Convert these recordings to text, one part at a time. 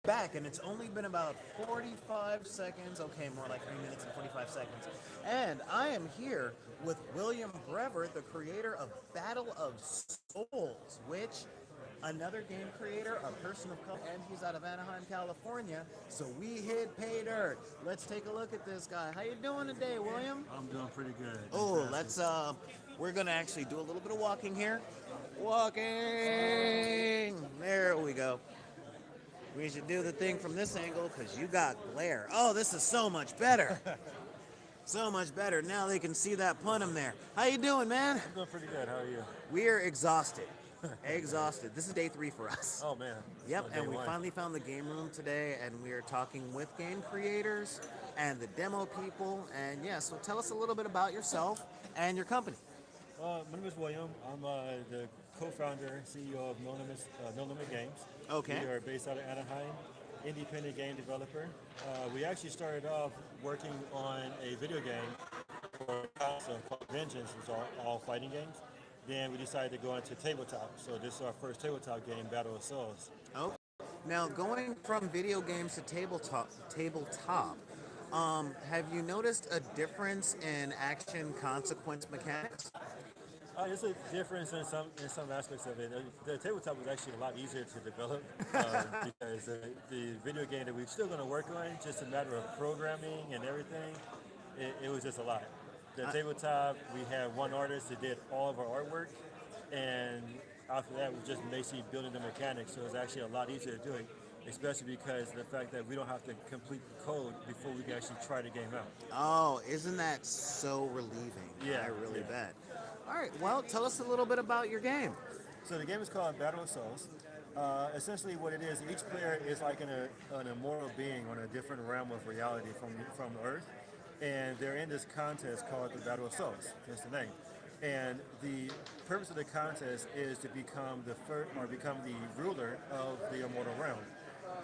back, and it's only been about 45 seconds. Okay, more like 3 minutes and 45 seconds. And I am here with William Brever, the creator of Battle of Souls, which another game creator, a person of color, and he's out of Anaheim, California. So we hit pay dirt. Let's take a look at this guy. How you doing today, William? I'm doing pretty good. Oh, Fantastic. let's we're gonna actually do a little bit of walking here. Walking. There we go. We should do the thing from this angle because you got glare. Oh, this is so much better. So much better. Now they can see that Punham there. How you doing, man? I'm doing pretty good. How are you? We're exhausted. Exhausted. This is day 3 for us. Oh man. Yep, Day and we one. finally found the game room today, and we are talking with game creators and the demo people. And yeah, so tell us a little bit about yourself and your company. My name is William. I'm the co-founder, CEO of No Limit Games. Okay. We are based out of Anaheim, independent game developer. We actually started off working on a video game for a console called Vengeance. It was all fighting games. Then we decided to go into tabletop. So this is our first tabletop game, Battle of Souls. Oh, now going from video games to tabletop, have you noticed a difference in action consequence mechanics? There's a difference in some aspects of it. The tabletop was actually a lot easier to develop because the video game that we're still going to work on, just a matter of programming and everything, it was just a lot. The tabletop, we had one artist that did all of our artwork, and after that, we just basically building the mechanics. So it was actually a lot easier to do it, especially because of the fact that we don't have to complete the code before we can actually try the game out. Oh, isn't that so relieving? Yeah, I really yeah. bet. All right, well, tell us a little bit about your game. So the game is called Battle of Souls. Essentially, what it is, each player is like an immortal being on a different realm of reality from Earth, and they're in this contest called the Battle of Souls. That's the name. And the purpose of the contest is to become become the ruler of the immortal realm.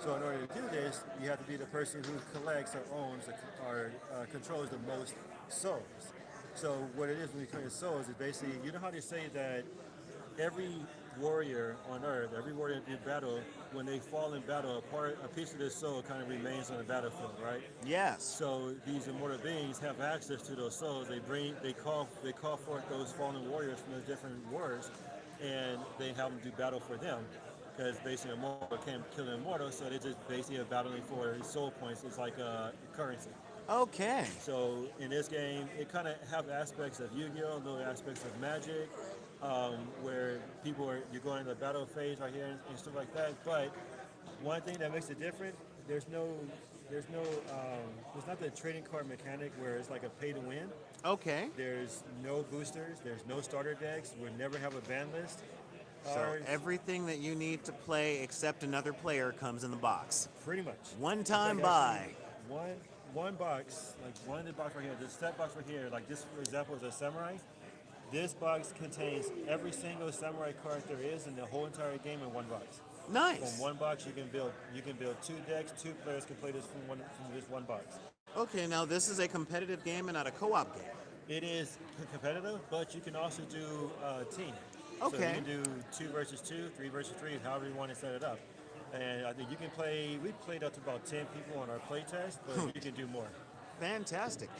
So in order to do this, you have to be the person who collects or owns or controls the most souls. So what it is when you claim souls is basically, you know how they say that every warrior on Earth, every warrior in battle, when they fall in battle, a piece of their soul kind of remains on the battlefield, right? Yes. So these immortal beings have access to those souls. They call forth those fallen warriors from those different wars, and they have them do battle for them. Because basically, immortal can't kill an immortal, so they just basically are battling for soul points. It's like a currency. Okay. So in this game, it kind of have aspects of Yu-Gi-Oh, little aspects of Magic, where you're going to the battle phase right here and stuff like that. But one thing that makes it different, there's not the trading card mechanic where it's like a pay to win. Okay. There's no boosters. There's no starter decks. We'll never have a ban list. So everything that you need to play except another player comes in the box. Pretty much. One It's time like buy. actually one box, like one in the box right here, this set box right here, like this for example is a samurai. This box contains every single samurai card there is in the whole entire game in one box. Nice. From one box you can build 2 decks, 2 players can play this from this one box. Okay, now this is a competitive game and not a co-op game. It is competitive, but you can also do team. So Okay. you can do 2 versus 2, 3 versus 3, however you want to set it up. And I think you can play, we played up to about 10 people on our play test, but you can do more. Fantastic.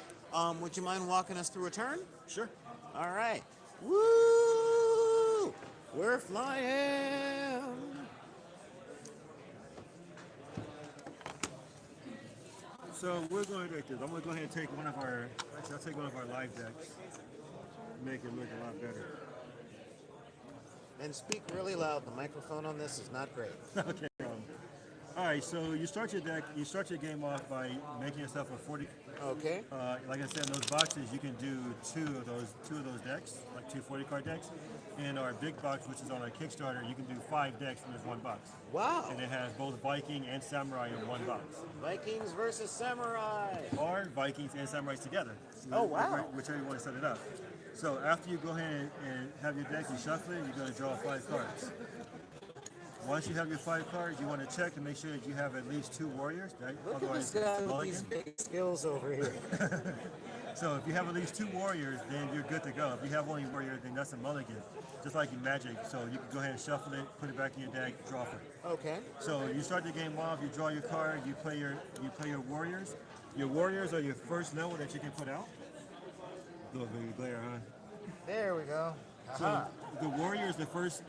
Would you mind walking us through a turn? Sure. All right. Woo! We're flying. So we're going to do this. I'm going to go ahead and take I'll take one of our live decks, make it look a lot better. And speak really loud. The microphone on this is not great. Okay. All right, so you start your game off by making yourself a 40. Okay. Like I said, in those boxes, you can do two of those decks, like 2 40-card decks. In our big box, which is on our Kickstarter, you can do 5 decks in this one box. Wow. And it has both Viking and Samurai in one box. Vikings versus Samurai. Or Vikings and Samurais together. Oh, wow. Whichever you want to set it up. So after you go ahead and have your deck, you shuffle it, you're going to draw 5 cards. Once you have your 5 cards, you want to check to make sure that you have at least 2 warriors. Right? Look at this guy with these big skills over here. So if you have at least 2 warriors, then you're good to go. If you have only warrior, then that's a mulligan, just like in Magic. So you can go ahead and shuffle it, put it back in your deck, draw for it. Okay. So you start the game off, you draw your card, you play your warriors. Your warriors are your first level that you can put out. A little bit of glare, huh? There we go. So the warrior is the first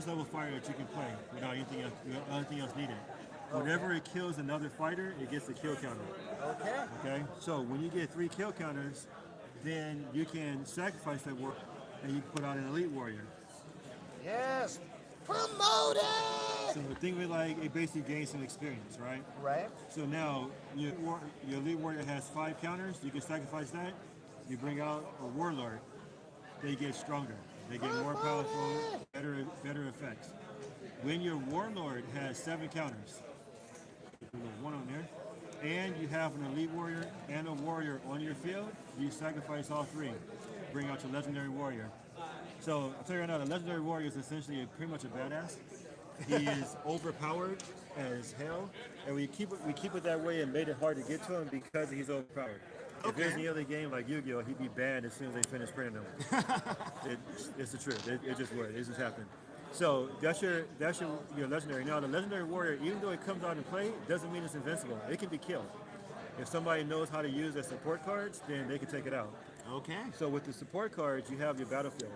level fighter that you can play without anything else needed. Whenever it kills another fighter, it gets a kill counter. Okay. Okay. So when you get 3 kill counters, then you can sacrifice that warrior and you can put out an elite warrior. Yes. Promoted. So the thing with it basically gains some experience, right? Right. So now your elite warrior has 5 counters. You can sacrifice that. You bring out a warlord. They get stronger. They get more powerful, better effects. When your warlord has 7 counters, there's one on there, and you have an elite warrior and a warrior on your field, you sacrifice all 3. Bring out your legendary warrior. So I'll tell you right now, the legendary warrior is essentially pretty much a badass. He is overpowered as hell, and we keep it that way and made it hard to get to him because he's overpowered. If there's any other game like Yu-Gi-Oh, he'd be banned as soon as they finish printing him. It's the truth. It just worked. It just happened. So that's your legendary. Now the legendary warrior, even though it comes out in play, doesn't mean it's invincible. It can be killed. If somebody knows how to use their support cards, then they can take it out. Okay. So with the support cards, you have your battlefield.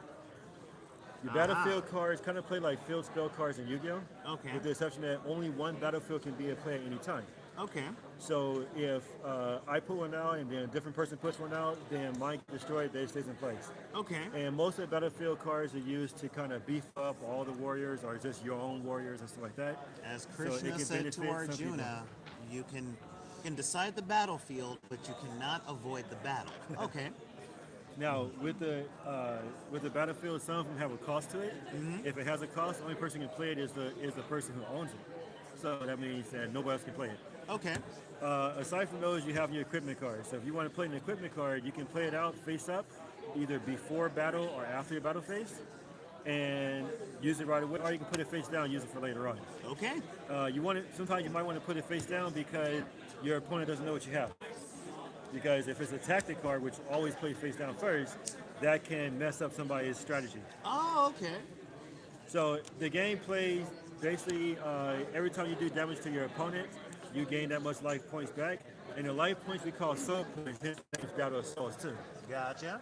Your battlefield cards kind of play like field spell cards in Yu-Gi-Oh. Okay. With the exception that only one battlefield can be in play at any time. Okay. So if I put one out and then a different person puts one out, then mine destroyed, they stays in place. Okay. And most of the battlefield cards are used to kind of beef up all the warriors or just your own warriors and stuff like that. As Krishna said to Arjuna, you can decide the battlefield, but you cannot avoid the battle. Okay. Now with the battlefield, some of them have a cost to it. Mm-hmm. If it has a cost, the only person who can play it is the person who owns it. So that means that nobody else can play it. Okay. Aside from those, you have your equipment cards. So if you want to play an equipment card, you can play it out face up, either before battle or after your battle phase, and use it right away. Or you can put it face down and use it for later on. Okay. Sometimes you might want to put it face down because your opponent doesn't know what you have. Because if it's a tactic card, which always plays face down first, that can mess up somebody's strategy. Oh, okay. So the game plays basically every time you do damage to your opponent, you gain that much life points back. And the life points we call soul points. His name's Battle of Souls too. Gotcha.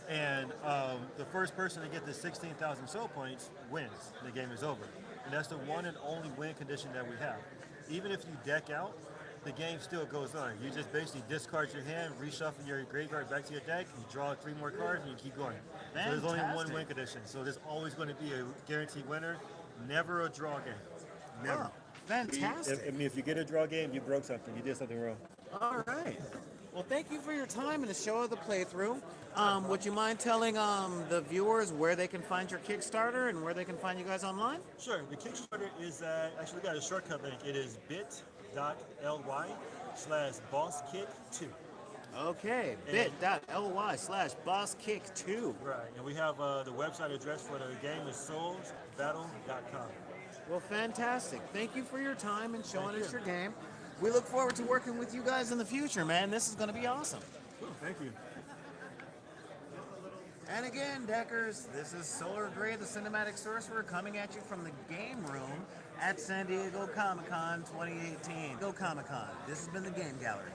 And the first person to get the 16,000 soul points wins. The game is over. And that's the one and only win condition that we have. Even if you deck out, the game still goes on. You just basically discard your hand, reshuffle your graveyard back to your deck, you draw 3 more cards, and you keep going. So there's only one win condition. So there's always going to be a guaranteed winner. Never a draw game. Never. Oh, fantastic. If you get a draw game, you broke something. You did something wrong. All right. Well, thank you for your time and the show of the playthrough. Would you mind telling the viewers where they can find your Kickstarter and where they can find you guys online? Sure. The Kickstarter is actually we got a shortcut link. It is bit.ly/BossKick2. Okay, bit.ly/BossKick2. Right, and we have the website address for the game is soulsbattle.com. Well, fantastic. Thank you for your time and showing us your game. We look forward to working with you guys in the future, man. This is going to be awesome. Cool, thank you. And again, Deckers, this is Solar Gray, the Cinematic Sorcerer, coming at you from the game room at San Diego Comic-Con 2018. Go Comic-Con. This has been the Game Gallery.